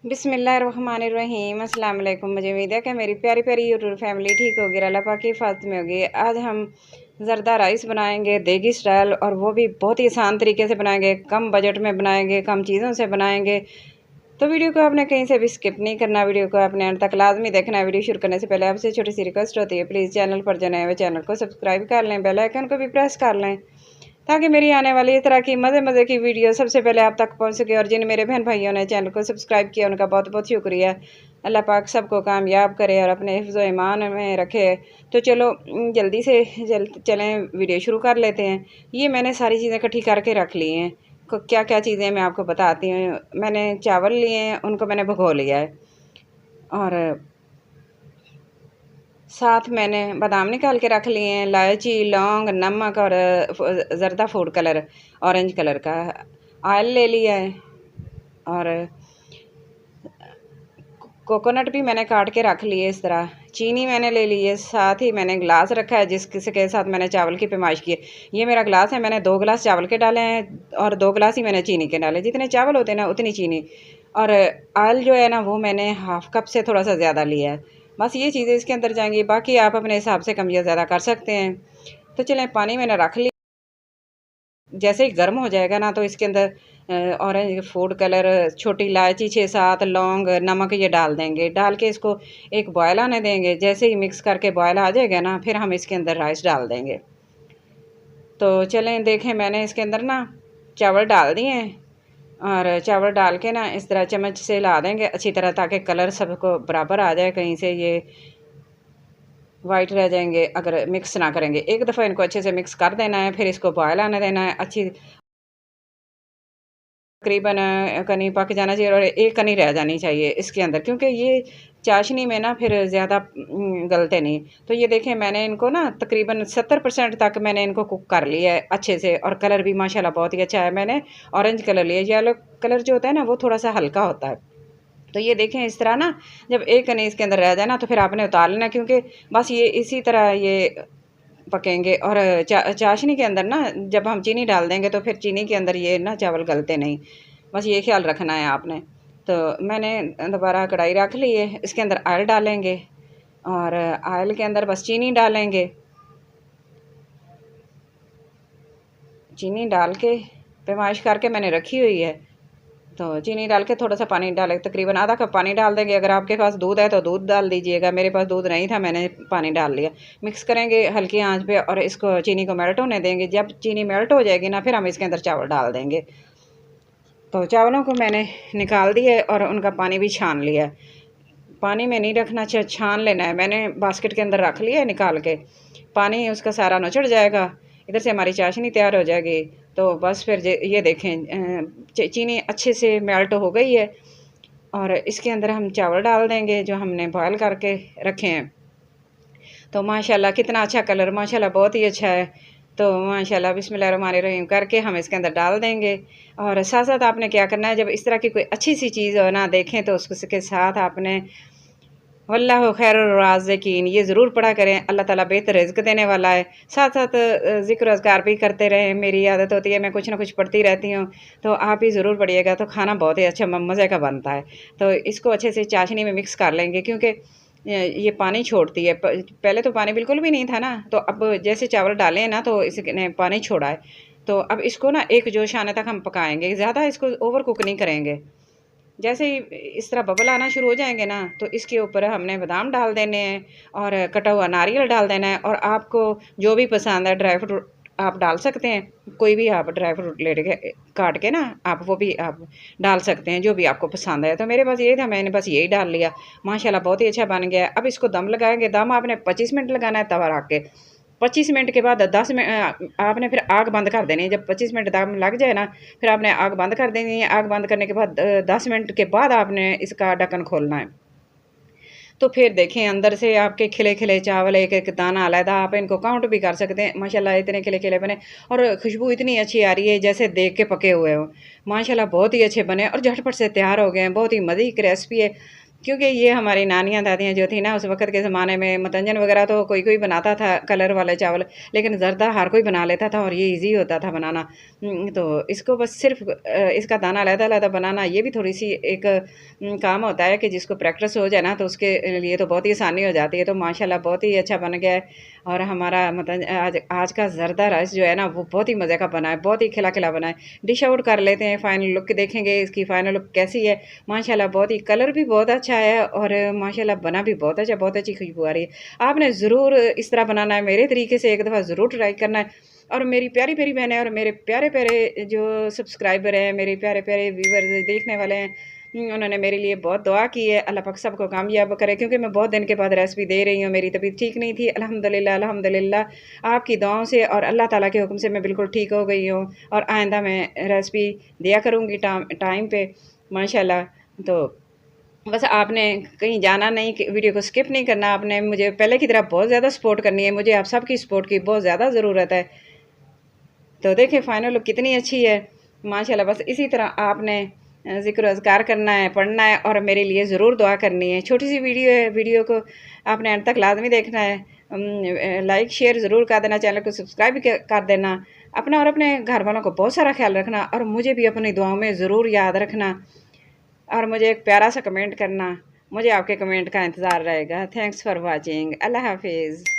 बिस्मिल्लाहिर्रहमानिर्रहीम अस्सलाम वालेकुम। मुझे उम्मीद है कि मेरी प्यारी प्यारी यूट्यूब फैमिली ठीक होगी, अल्लाह पाक की हिफाज़त में होगी। आज हम ज़रदा राइस बनाएंगे देगी स्टाइल, और वो भी बहुत ही आसान तरीके से बनाएंगे, कम बजट में बनाएंगे, कम चीज़ों से बनाएंगे। तो वीडियो को आपने कहीं से भी स्किप नहीं करना, वीडियो को आपने अंत तक लाजमी देखना है। वीडियो शुरू करने से पहले आपसे छोटी सी रिक्वेस्ट होती है, प्लीज़ चैनल पर जो नए हुए चैनल को सब्सक्राइब कर लें, बेल आइकन को भी प्रेस कर लें, ताकि मेरी आने वाली इस तरह की मज़े की वीडियो सबसे पहले आप तक पहुंच सके। और जिन मेरे बहन भाइयों ने चैनल को सब्सक्राइब किया उनका बहुत बहुत शुक्रिया। अल्लाह पाक सबको कामयाब करे और अपने हिफ्ज़ व ईमान में रखे। तो चलो जल्दी से चलें वीडियो शुरू कर लेते हैं। ये मैंने सारी चीज़ें इकट्ठी करके रख ली हैं। क्या क्या चीज़ें मैं आपको बताती हूँ। मैंने चावल लिए हैं, उनको मैंने भिगो लिया है, और साथ मैंने बादाम निकाल के रख लिए हैं, इलायची, लौंग, नमक और ज़रदा फूड कलर ऑरेंज कलर का ऑयल ले लिया है। और कोकोनट भी मैंने काट के रख लिए इस तरह। चीनी मैंने ले ली है, साथ ही मैंने ग्लास रखा है जिसके साथ मैंने चावल की पैमाइश की है। ये मेरा ग्लास है, मैंने 2 गिलास चावल के डाले हैं और 2 गिलास ही मैंने चीनी के डाले। जितने चावल होते हैं ना उतनी चीनी। और ऑयल जो है ना वो मैंने हाफ़ कप से थोड़ा सा ज़्यादा लिया है। बस ये चीज़ें इसके अंदर जाएंगी, बाकी आप अपने हिसाब से कम या ज़्यादा कर सकते हैं। तो चलें, पानी मैंने रख लिया। जैसे ही गर्म हो जाएगा ना तो इसके अंदर ऑरेंज फूड कलर, छोटी इलायची 6-7, लौंग, नमक ये डाल देंगे। डाल के इसको एक बॉयल आने देंगे। जैसे ही मिक्स करके बॉयल आ जाएगा ना, फिर हम इसके अंदर राइस डाल देंगे। तो चलें देखें, मैंने इसके अंदर ना चावल डाल दिए हैं, और चावल डाल के ना इस तरह चम्मच से हिला देंगे अच्छी तरह, ताकि कलर सबको बराबर आ जाए, कहीं से ये वाइट रह जाएंगे अगर मिक्स ना करेंगे। एक दफ़ा इनको अच्छे से मिक्स कर देना है, फिर इसको बॉयल आने देना है अच्छी तकरीबन कनी पक जाना चाहिए, और एक कनी रह जानी चाहिए इसके अंदर, क्योंकि ये चाशनी में ना फिर ज़्यादा गलते नहीं। तो ये देखें, मैंने इनको ना तकरीबन 70% तक मैंने इनको कुक कर लिया है अच्छे से, और कलर भी माशाल्लाह बहुत ही अच्छा है। मैंने ऑरेंज कलर लिया, येलो कलर जो होता है ना वो थोड़ा सा हल्का होता है। तो ये देखें इस तरह ना, जब एक कनी इसके अंदर रह जाए ना तो फिर आपने उतार लेना, क्योंकि बस ये इसी तरह ये पकेंगे। और चाशनी के अंदर ना जब हम चीनी डाल देंगे तो फिर चीनी के अंदर ये ना चावल गलते नहीं, बस ये ख्याल रखना है आपने। तो मैंने दोबारा कढ़ाई रख ली है, इसके अंदर ऑयल डालेंगे, और ऑयल के अंदर बस चीनी डालेंगे। चीनी डाल के पैमाइश करके मैंने रखी हुई है। तो चीनी डाल के थोड़ा सा पानी डालें, तकरीबन आधा कप पानी डाल देंगे। अगर आपके पास दूध है तो दूध डाल दीजिएगा, मेरे पास दूध नहीं था, मैंने पानी डाल लिया। मिक्स करेंगे हल्की आंच पे, और इसको चीनी को मेल्ट होने देंगे। जब चीनी मेल्ट हो जाएगी ना, फिर हम इसके अंदर चावल डाल देंगे। तो चावलों को मैंने निकाल दिया और उनका पानी भी छान लिया। पानी में नहीं रखना, छान लेना है। मैंने बास्केट के अंदर रख लिया है निकाल के। पानी उसका सारा नुचड़ जाएगा, इधर से हमारी चाशनी तैयार हो जाएगी। तो बस फिर ये देखें चीनी अच्छे से मेल्ट हो गई है, और इसके अंदर हम चावल डाल देंगे जो हमने बॉयल करके रखे हैं। तो माशाल्लाह कितना अच्छा कलर, माशाल्लाह बहुत ही अच्छा है। तो माशाल्लाह बिस्मिल्लाहिर्रहमानिर्रहीम करके हम इसके अंदर डाल देंगे। और साथ साथ आपने क्या करना है, जब इस तरह की कोई अच्छी सी चीज़ हो ना देखें तो उसके साथ आपने वल्लाहु खैरुर राज़िकीन ये ज़रूर पढ़ा करें। अल्लाह ताला बेहतर रिज़्क देने वाला है। साथ साथ ज़िक्र अज़कार भी करते रहें। मेरी आदत होती है, मैं कुछ ना कुछ पढ़ती रहती हूँ, तो आप भी ज़रूर पढ़िएगा, तो खाना बहुत ही अच्छा मज़े का बनता है। तो इसको अच्छे से चाशनी में मिक्स कर लेंगे, क्योंकि ये पानी छोड़ती है। पहले तो पानी बिल्कुल भी नहीं था ना, तो अब जैसे चावल डाले हैं ना तो इसने पानी छोड़ा है। तो अब इसको ना एक जोश आने तक हम पकाएँगे, ज़्यादा इसको ओवर कुक नहीं करेंगे। जैसे ही इस तरह बबल आना शुरू हो जाएंगे ना, तो इसके ऊपर हमने बादाम डाल देने हैं, और कटा हुआ नारियल डाल देना है। और आपको जो भी पसंद है ड्राई फ्रूट आप डाल सकते हैं, कोई भी आप ड्राई फ्रूट ले के काट के ना आप वो भी आप डाल सकते हैं, जो भी आपको पसंद है। तो मेरे पास ये था, मैंने बस यही डाल लिया। माशाल्लाह बहुत ही अच्छा बन गया है। अब इसको दम लगाएंगे। दम आपने 25 मिनट लगाना है तवा रख के। 25 मिनट के बाद 10 मिनट आपने फिर आग बंद कर देनी है। जब 25 मिनट दम लग जाए ना, फिर आपने आग बंद कर देनी है। आग बंद करने के बाद 10 मिनट के बाद आपने इसका ढक्कन खोलना है। तो फिर देखें अंदर से आपके खिले खिले चावल, एक एक दाना अलहदा, आप इनको काउंट भी कर सकते हैं। माशाल्लाह इतने खिले खिले बने, और खुशबू इतनी अच्छी आ रही है जैसे देख के पके हुए हो। माशाल्लाह बहुत ही अच्छे बने और झटपट से तैयार हो गए हैं। बहुत ही मज़े की रेसिपी है। क्योंकि ये हमारी नानियाँ दादियाँ जो थी ना उस वक़्त के ज़माने में मतंजन वग़ैरह तो कोई कोई बनाता था कलर वाले चावल, लेकिन ज़रदा हर कोई बना लेता था और ये ईज़ी होता था बनाना। तो इसको बस सिर्फ़ इसका दाना अलग-अलग बनाना ये भी थोड़ी-सी एक काम होता है कि जिसको प्रैक्टिस हो जाए ना तो उसके लिए तो बहुत ही आसानी हो जाती है। तो माशाल्लाह बहुत ही अच्छा बन गया है और हमारा आज आज का ज़रदा राइस जो है ना वो बहुत ही मज़े का बना है, बहुत ही खिला-खिला बना है। डिश आउट कर लेते हैं, फाइनल लुक देखेंगे इसकी फाइनल लुक कैसी है। माशाल्लाह बहुत ही कलर भी बहुत अच्छा है और माशाल्लाह बना भी बहुत अच्छा, बहुत अच्छी खुशबू आ रही है। आपने ज़रूर इस तरह बनाना है, मेरे तरीके से एक दफ़ा ज़रूर ट्राई करना है। और मेरी प्यारी-प्यारी बहनें और मेरे प्यारे-प्यारे जो सब्सक्राइबर हैं, मेरे प्यारे-प्यारे व्यूअर्स देखने वाले हैं, उन्होंने मेरे लिए बहुत दुआ की है। अल्लाह पाक सबको कामयाब करे क्योंकि मैं बहुत दिन के बाद रेसिपी दे रही हूँ। मेरी तबीयत ठीक नहीं थी। अल्हम्दुलिल्लाह अल्हम्दुलिल्लाह आपकी दुआओं से और अल्लाह ताला के हुक्म से मैं बिल्कुल ठीक हो गई हूँ और आइंदा मैं रेसिपी दिया करूँगी टाइम पे माशाल्लाह। तो बस आपने कहीं जाना नहीं, कि वीडियो को स्किप नहीं करना, आपने मुझे पहले की तरह बहुत ज़्यादा सपोर्ट करनी है। मुझे आप सबकी सपोर्ट की बहुत ज़्यादा ज़रूरत है। तो देखिए फाइनल लुक कितनी अच्छी है माशाल्लाह। बस इसी तरह आपने ज़िक्र अज़कार करना है, पढ़ना है और मेरे लिए ज़रूर दुआ करनी है। छोटी सी वीडियो है, वीडियो को आपने अंत तक लाज़मी देखना है। लाइक शेयर ज़रूर कर देना, चैनल को सब्सक्राइब भी कर देना। अपना और अपने घर वालों को बहुत सारा ख्याल रखना और मुझे भी अपनी दुआओं में ज़रूर याद रखना और मुझे एक प्यारा सा कमेंट करना। मुझे आपके कमेंट का इंतज़ार रहेगा। Thanks for watching. अल्लाह हाफिज़।